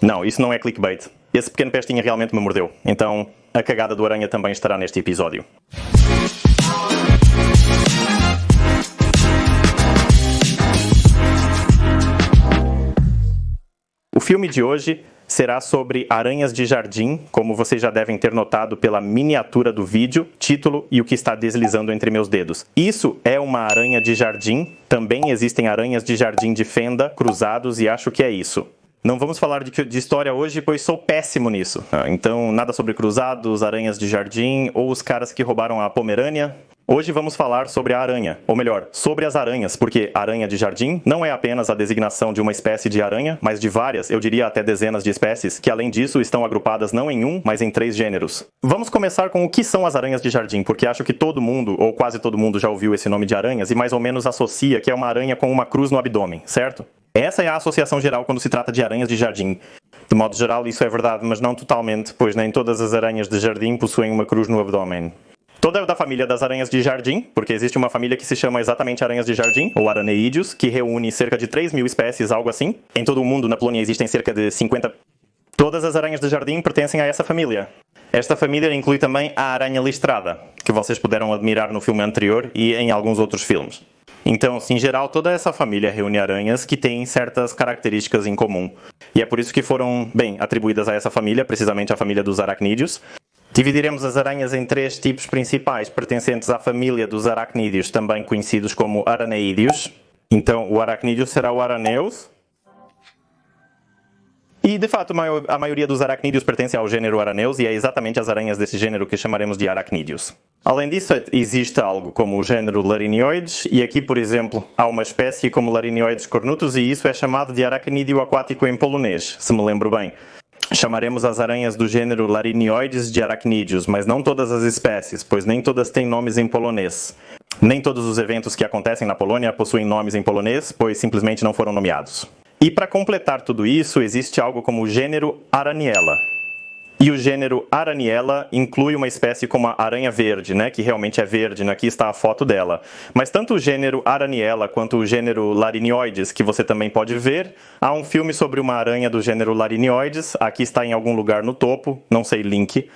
Não, isso não é clickbait. Esse pequeno pestinha realmente me mordeu. Então, a cagada do aranha também estará neste episódio. O filme de hoje será sobre aranhas de jardim, como vocês já devem ter notado pela miniatura do vídeo, título e o que está deslizando entre meus dedos. Isso é uma aranha de jardim, também existem aranhas de jardim de fenda, cruzados e acho que é isso. Não vamos falar de história hoje, pois sou péssimo nisso. Então, nada sobre cruzados, aranhas de jardim ou os caras que roubaram a Pomerânia. Hoje vamos falar sobre a aranha, ou melhor, sobre as aranhas, porque aranha de jardim não é apenas a designação de uma espécie de aranha, mas de várias, eu diria até dezenas de espécies, que além disso estão agrupadas não em um, mas em 3 gêneros. Vamos começar com o que são as aranhas de jardim, porque acho que todo mundo, ou quase todo mundo, já ouviu esse nome de aranhas e mais ou menos associa que é uma aranha com uma cruz no abdômen, certo? Essa é a associação geral quando se trata de aranhas de jardim. De modo geral isso é verdade, mas não totalmente, pois nem todas as aranhas de jardim possuem uma cruz no abdômen. Toda é da família das aranhas de jardim, porque existe uma família que se chama exatamente aranhas de jardim, ou araneídeos, que reúne cerca de 3.000 espécies, algo assim. Em todo o mundo, na Polônia, existem cerca de 50... Todas as aranhas de jardim pertencem a essa família. Esta família inclui também a aranha listrada, que vocês puderam admirar no filme anterior e em alguns outros filmes. Então, em geral, toda essa família reúne aranhas que têm certas características em comum. E é por isso que foram, bem, atribuídas a essa família, precisamente a família dos aracnídeos. Dividiremos as aranhas em 3 tipos principais, pertencentes à família dos aracnídeos, também conhecidos como araneídeos. Então, o aracnídeo será o araneus. E, de fato, a maioria dos aracnídeos pertence ao gênero araneus e é exatamente as aranhas desse gênero que chamaremos de aracnídeos. Além disso, existe algo como o gênero Larinioides, e aqui, por exemplo, há uma espécie como Larinioides cornutus, e isso é chamado de aracnídeo aquático em polonês, se me lembro bem. Chamaremos as aranhas do gênero Larinioides de aracnídeos, mas não todas as espécies, pois nem todas têm nomes em polonês. Nem todos os eventos que acontecem na Polônia possuem nomes em polonês, pois simplesmente não foram nomeados. E para completar tudo isso, existe algo como o gênero Araniella. E o gênero Araniella inclui uma espécie como a aranha verde, né, que realmente é verde, aqui está a foto dela. Mas tanto o gênero Araniella quanto o gênero Larinioides, que você também pode ver, há um filme sobre uma aranha do gênero Larinioides, aqui está em algum lugar no topo, não sei link.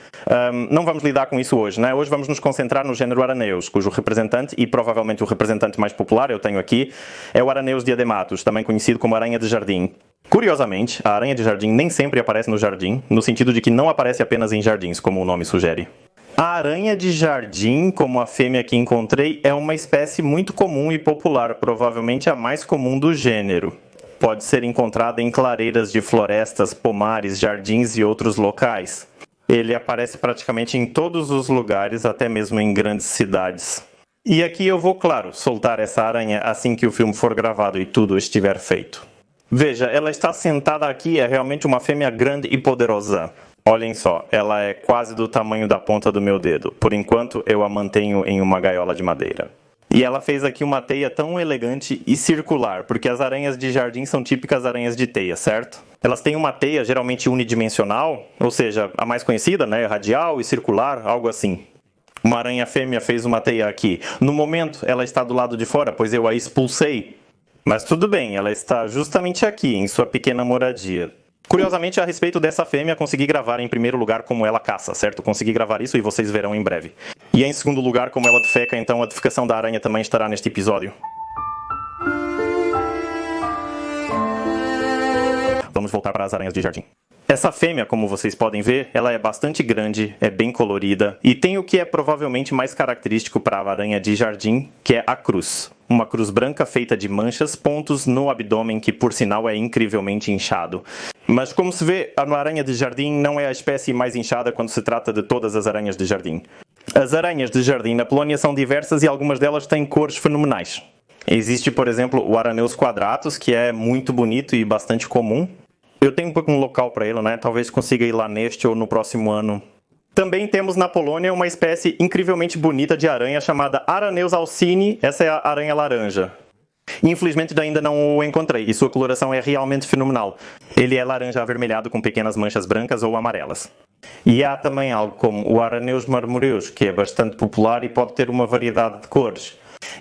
Não vamos lidar com isso hoje, né? Hoje vamos nos concentrar no gênero Araneus, cujo representante, e provavelmente o representante mais popular, eu tenho aqui, é o Araneus diadematus, também conhecido como aranha de jardim. Curiosamente, a aranha de jardim nem sempre aparece no jardim, no sentido de que não aparece apenas em jardins, como o nome sugere. A aranha de jardim, como a fêmea que encontrei, é uma espécie muito comum e popular, provavelmente a mais comum do gênero. Pode ser encontrada em clareiras de florestas, pomares, jardins e outros locais. Ele aparece praticamente em todos os lugares, até mesmo em grandes cidades. E aqui eu vou, claro, soltar essa aranha assim que o filme for gravado e tudo estiver feito. Veja, ela está sentada aqui, é realmente uma fêmea grande e poderosa. Olhem só, ela é quase do tamanho da ponta do meu dedo. Por enquanto, eu a mantenho em uma gaiola de madeira. E ela fez aqui uma teia tão elegante e circular, porque as aranhas de jardim são típicas aranhas de teia, certo? Elas têm uma teia geralmente unidimensional, ou seja, a mais conhecida, né, radial e circular, algo assim. Uma aranha fêmea fez uma teia aqui. No momento, ela está do lado de fora, pois eu a expulsei. Mas tudo bem, ela está justamente aqui, em sua pequena moradia. Curiosamente, a respeito dessa fêmea, consegui gravar em primeiro lugar como ela caça, certo? Consegui gravar isso e vocês verão em breve. E em segundo lugar, como ela defeca, então a defecação da aranha também estará neste episódio. Vamos voltar para as aranhas de jardim. Essa fêmea, como vocês podem ver, ela é bastante grande, é bem colorida e tem o que é provavelmente mais característico para a aranha de jardim, que é a cruz. Uma cruz branca feita de manchas, pontos no abdômen que, por sinal, é incrivelmente inchado. Mas, como se vê, a aranha de jardim não é a espécie mais inchada quando se trata de todas as aranhas de jardim. As aranhas de jardim na Polônia são diversas e algumas delas têm cores fenomenais. Existe, por exemplo, o Araneus quadratus, que é muito bonito e bastante comum. Eu tenho um local para ele, né? Talvez consiga ir lá neste ou no próximo ano. Também temos na Polônia uma espécie incrivelmente bonita de aranha chamada Araneus alcine, essa é a aranha laranja. Infelizmente ainda não o encontrei e sua coloração é realmente fenomenal. Ele é laranja avermelhado com pequenas manchas brancas ou amarelas. E há também algo como o Araneus marmoreus, que é bastante popular e pode ter uma variedade de cores.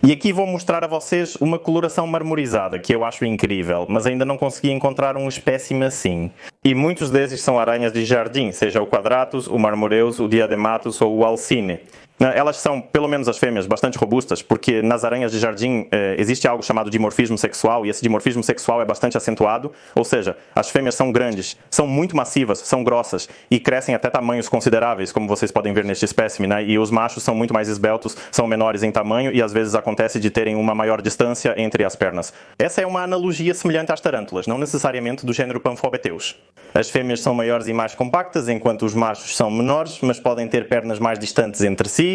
E aqui vou mostrar a vocês uma coloração marmorizada, que eu acho incrível, mas ainda não consegui encontrar um espécime assim. E muitos desses são aranhas de jardim, seja o quadratus, o marmoreus, o diadematus ou o alcine. Elas são, pelo menos as fêmeas, bastante robustas, porque nas aranhas de jardim existe algo chamado dimorfismo sexual, e esse dimorfismo sexual é bastante acentuado, ou seja, as fêmeas são grandes, são muito massivas, são grossas e crescem até tamanhos consideráveis, como vocês podem ver neste espécime, né? E os machos são muito mais esbeltos, são menores em tamanho e às vezes acontece de terem uma maior distância entre as pernas. Essa é uma analogia semelhante às tarântulas, não necessariamente do gênero Pamphobeteus. As fêmeas são maiores e mais compactas, enquanto os machos são menores, mas podem ter pernas mais distantes entre si.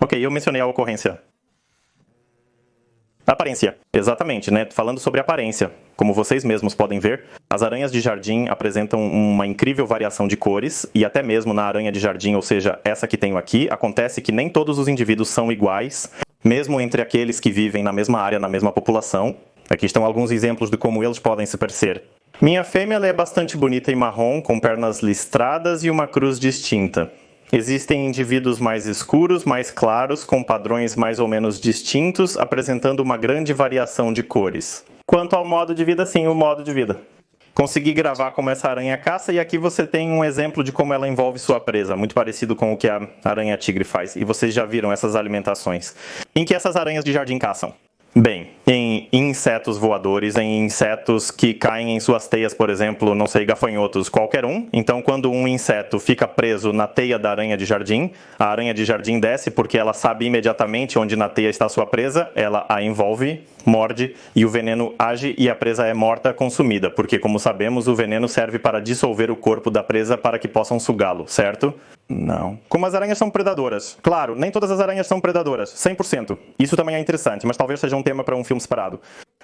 Ok, eu mencionei a ocorrência. Aparência, exatamente, né? Falando sobre aparência. Como vocês mesmos podem ver, as aranhas de jardim apresentam uma incrível variação de cores e até mesmo na aranha de jardim, ou seja, essa que tenho aqui, acontece que nem todos os indivíduos são iguais, mesmo entre aqueles que vivem na mesma área, na mesma população. Aqui estão alguns exemplos de como eles podem se parecer. Minha fêmea ela é bastante bonita e marrom, com pernas listradas e uma cruz distinta. Existem indivíduos mais escuros, mais claros, com padrões mais ou menos distintos, apresentando uma grande variação de cores. Quanto ao modo de vida, sim, o modo de vida. Consegui gravar como essa aranha caça e aqui você tem um exemplo de como ela envolve sua presa, muito parecido com o que a aranha-tigre faz. E vocês já viram essas alimentações. Em que essas aranhas de jardim caçam? Bem, em insetos voadores, em insetos que caem em suas teias, por exemplo, não sei, gafanhotos, qualquer um. Então, quando um inseto fica preso na teia da aranha de jardim, a aranha de jardim desce porque ela sabe imediatamente onde na teia está sua presa, ela a envolve, morde e o veneno age e a presa é morta, consumida, porque, como sabemos, o veneno serve para dissolver o corpo da presa para que possam sugá-lo, certo? Não. Como as aranhas são predadoras. Claro, nem todas as aranhas são predadoras, 100%. Isso também é interessante, mas talvez seja um tema para um filme separado.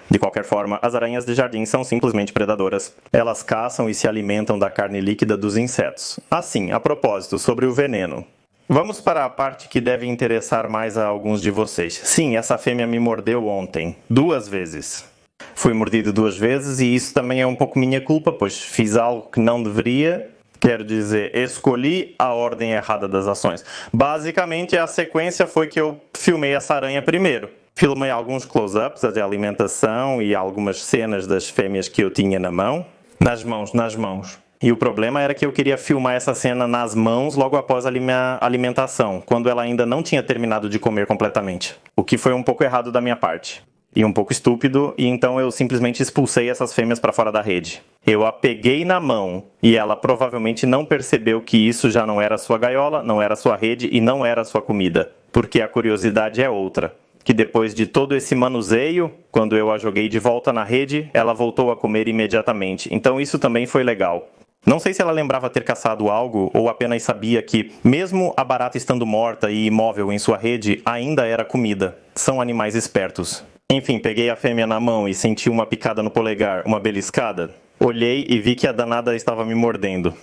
De qualquer forma, as aranhas de jardim são simplesmente predadoras. Elas caçam e se alimentam da carne líquida dos insetos. Assim, a propósito, sobre o veneno. Vamos para a parte que deve interessar mais a alguns de vocês. Sim, essa fêmea me mordeu ontem. 2 vezes. Fui mordido 2 vezes e isso também é um pouco minha culpa, pois fiz algo que não deveria. Quero dizer, escolhi a ordem errada das ações. Basicamente, a sequência foi que eu filmei essa aranha primeiro. Filmei alguns close-ups de alimentação e algumas cenas das fêmeas que eu tinha na mão. Nas mãos. E o problema era que eu queria filmar essa cena nas mãos logo após a minha alimentação, quando ela ainda não tinha terminado de comer completamente. O que foi um pouco errado da minha parte. E um pouco estúpido, e então eu simplesmente expulsei essas fêmeas para fora da rede. Eu a peguei na mão, e ela provavelmente não percebeu que isso já não era sua gaiola, não era sua rede e não era sua comida. Porque a curiosidade é outra. Que depois de todo esse manuseio, quando eu a joguei de volta na rede, ela voltou a comer imediatamente. Então isso também foi legal. Não sei se ela lembrava ter caçado algo ou apenas sabia que, mesmo a barata estando morta e imóvel em sua rede, ainda era comida. São animais espertos. Enfim, peguei a fêmea na mão e senti uma picada no polegar, uma beliscada. Olhei e vi que a danada estava me mordendo.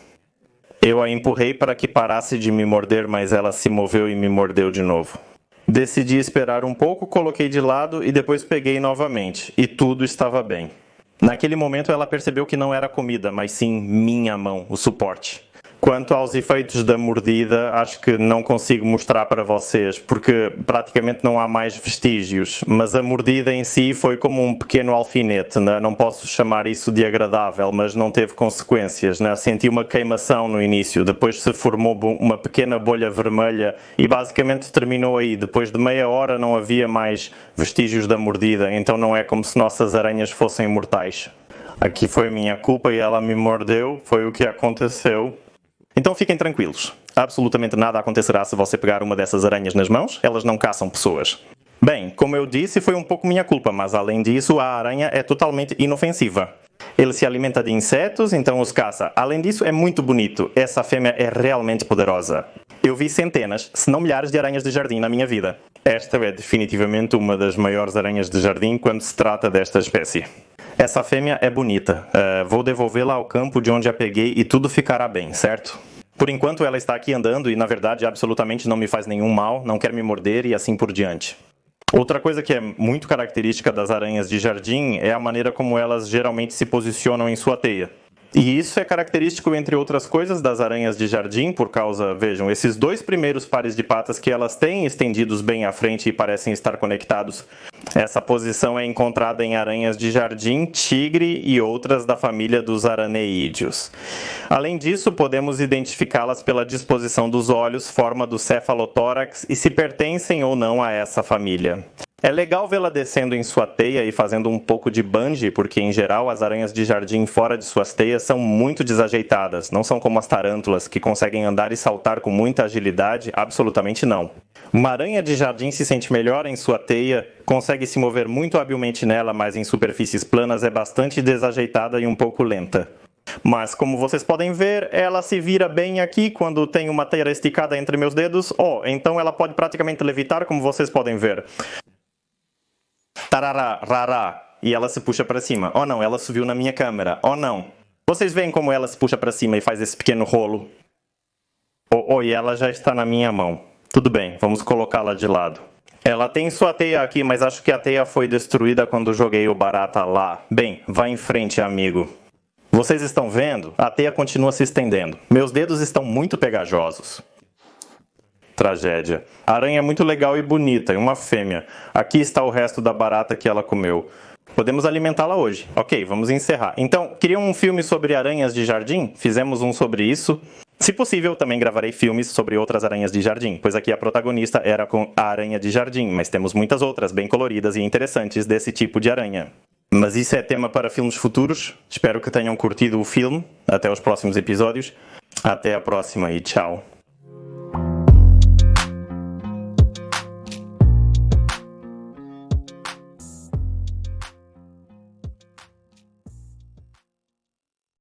Eu a empurrei para que parasse de me morder, mas ela se moveu e me mordeu de novo. Decidi esperar um pouco, coloquei de lado e depois peguei novamente. E tudo estava bem. Naquele momento ela percebeu que não era comida, mas sim minha mão, o suporte. Quanto aos efeitos da mordida, acho que não consigo mostrar para vocês, porque praticamente não há mais vestígios, mas a mordida em si foi como um pequeno alfinete, né? Não posso chamar isso de agradável, mas não teve consequências, né? Senti uma queimação no início, depois se formou uma pequena bolha vermelha e basicamente terminou aí. Depois de meia hora não havia mais vestígios da mordida, então não é como se nossas aranhas fossem mortais. Aqui foi minha culpa e ela me mordeu, foi o que aconteceu. Então fiquem tranquilos, absolutamente nada acontecerá se você pegar uma dessas aranhas nas mãos, elas não caçam pessoas. Bem, como eu disse, foi um pouco minha culpa, mas além disso, a aranha é totalmente inofensiva. Ele se alimenta de insetos, então os caça. Além disso, é muito bonito, essa fêmea é realmente poderosa. Eu vi centenas, se não milhares de aranhas de jardim na minha vida. Esta é definitivamente uma das maiores aranhas de jardim quando se trata desta espécie. Essa fêmea é bonita. Vou devolvê-la ao campo de onde a peguei e tudo ficará bem, certo? Por enquanto ela está aqui andando e na verdade absolutamente não me faz nenhum mal, não quer me morder e assim por diante. Outra coisa que é muito característica das aranhas de jardim é a maneira como elas geralmente se posicionam em sua teia. E isso é característico, entre outras coisas, das aranhas de jardim, por causa, vejam, esses dois primeiros pares de patas que elas têm estendidos bem à frente e parecem estar conectados. Essa posição é encontrada em aranhas de jardim, tigre e outras da família dos araneídeos. Além disso, podemos identificá-las pela disposição dos olhos, forma do cefalotórax e se pertencem ou não a essa família. É legal vê-la descendo em sua teia e fazendo um pouco de bungee, porque em geral as aranhas de jardim fora de suas teias são muito desajeitadas, não são como as tarântulas, que conseguem andar e saltar com muita agilidade, absolutamente não. Uma aranha de jardim se sente melhor em sua teia, consegue se mover muito habilmente nela, mas em superfícies planas é bastante desajeitada e um pouco lenta. Mas, como vocês podem ver, ela se vira bem aqui quando tem uma teia esticada entre meus dedos. Então ela pode praticamente levitar, como vocês podem ver. Tarará, rará. E ela se puxa para cima. Oh não, ela subiu na minha câmera. Oh não. Vocês veem como ela se puxa para cima e faz esse pequeno rolo? E ela já está na minha mão. Tudo bem, vamos colocá-la de lado. Ela tem sua teia aqui, mas acho que a teia foi destruída quando joguei o barata lá. Bem, vá em frente, amigo. Vocês estão vendo? A teia continua se estendendo. Meus dedos estão muito pegajosos. Tragédia. A aranha é muito legal e bonita, e uma fêmea. Aqui está o resto da barata que ela comeu. Podemos alimentá-la hoje. Ok, vamos encerrar. Então, queriam um filme sobre aranhas de jardim? Fizemos um sobre isso. Se possível, também gravarei filmes sobre outras aranhas de jardim, pois aqui a protagonista era com a aranha de jardim, mas temos muitas outras bem coloridas e interessantes desse tipo de aranha. Mas isso é tema para filmes futuros. Espero que tenham curtido o filme. Até os próximos episódios. Até a próxima e tchau.